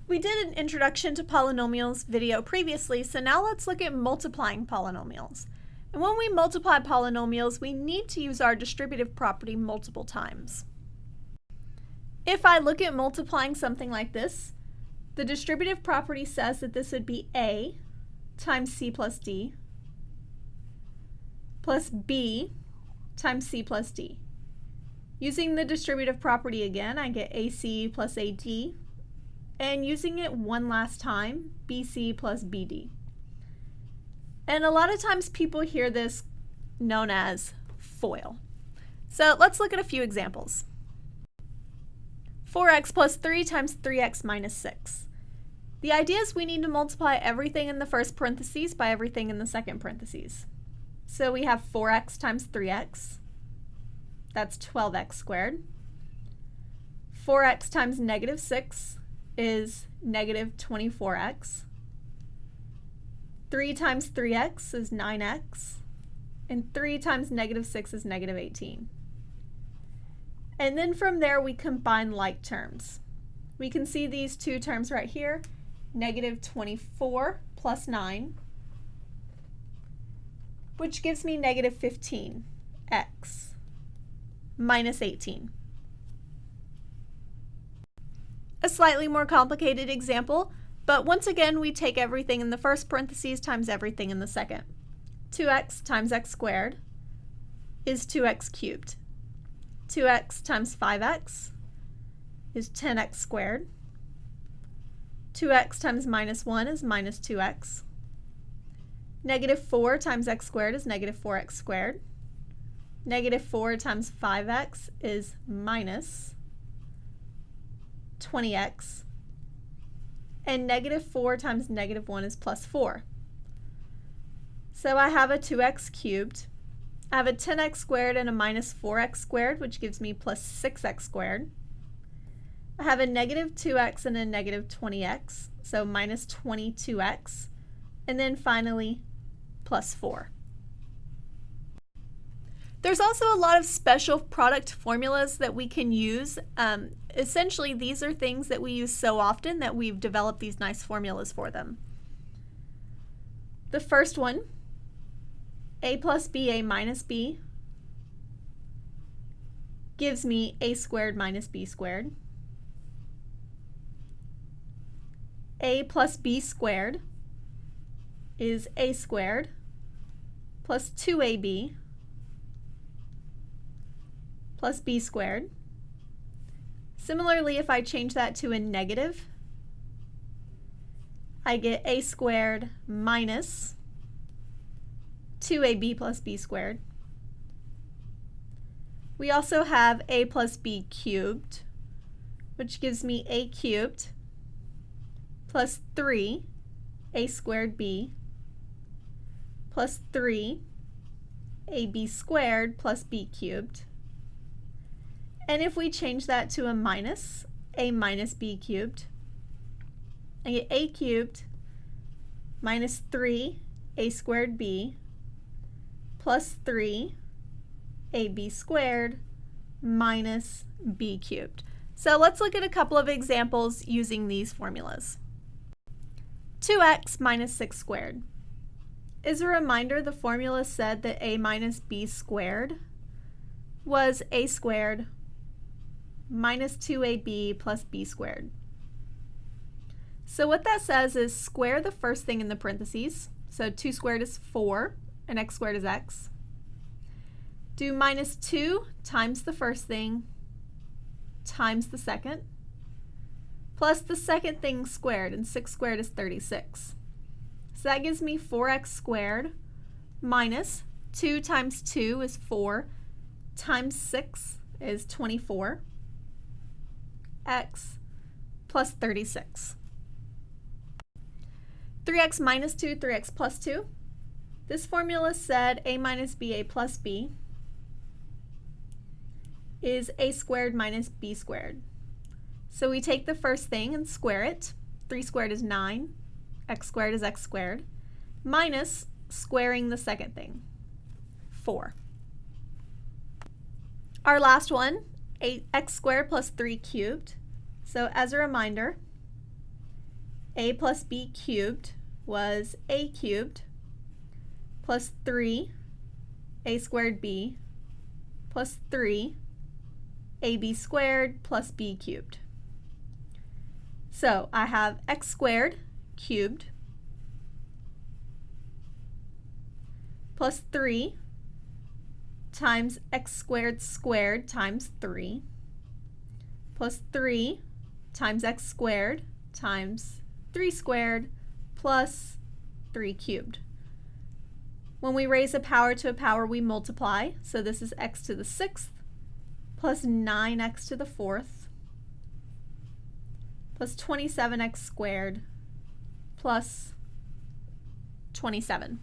We did an introduction to polynomials video previously, so now let's look at multiplying polynomials. And when we multiply polynomials, we need to use our distributive property multiple times. If I look at multiplying something like this, the distributive property says that this would be A times C plus D plus B times C plus D. Using the distributive property again, I get AC plus AD, and using it one last time, BC plus BD. And a lot of times people hear this known as FOIL. So let's look at a few examples. 4x plus 3 times 3x minus 6. The idea is we need to multiply everything in the first parentheses by everything in the second parentheses. So we have 4x times 3x. That's 12x squared. 4x times negative 6 is negative 24x. 3 times 3x is 9x. And 3 times negative 6 is negative 18. And then from there we combine like terms. We can see these two terms right here, negative 24 plus 9, which gives me negative 15x minus 18. A slightly more complicated example, but once again we take everything in the first parentheses times everything in the second. 2x times x squared is 2x cubed. 2x times 5x is 10x squared. 2x times minus 1 is minus 2x. Negative 4 times x squared is negative 4x squared. Negative 4 times 5x is minus 20x. And negative 4 times negative 1 is plus 4. So I have a 2x cubed. I have a 10x squared and a minus 4x squared, which gives me plus 6x squared. I have a negative 2x and a negative 20x, so minus 22x. And then finally, plus 4. There's also a lot of special product formulas that we can use. Essentially, these are things that we use so often that we've developed these nice formulas for them. The first one, a plus b, a minus b, gives me a squared minus b squared. A plus b squared is a squared plus 2ab plus b squared. Similarly, if I change that to a negative, I get a squared minus 2ab plus b squared. We also have a plus b cubed, which gives me a cubed plus 3 a squared b plus 3 ab squared plus b cubed. And if we change that to a minus b cubed, I get a cubed minus 3 a squared b plus 3 ab squared minus b cubed. So let's look at a couple of examples using these formulas. 2x minus 6 squared. As a reminder, the formula said that a minus b squared was a squared minus 2ab plus b squared. So what that says is square the first thing in the parentheses. So 2 squared is 4, and x squared is x. Do minus 2 times the first thing times the second, plus the second thing squared, and 6 squared is 36. So that gives me 4x squared minus 2 times 2 is 4 times 6 is 24, x plus 36. 3x minus 2, 3x plus 2. This formula said a minus b, a plus b is a squared minus b squared. So we take the first thing and square it. 3 squared is 9, x squared is x squared, minus squaring the second thing, 4. Our last one, 8x squared plus 3 cubed. So as a reminder, a plus b cubed was a cubed plus 3 a squared b plus 3 ab squared plus b cubed. So I have x squared cubed plus 3 times x squared squared times 3 plus 3 times x squared times 3 squared plus 3 cubed. When we raise a power to a power, we multiply. So this is x to the 6th plus 9x to the 4th plus 27x squared plus 27.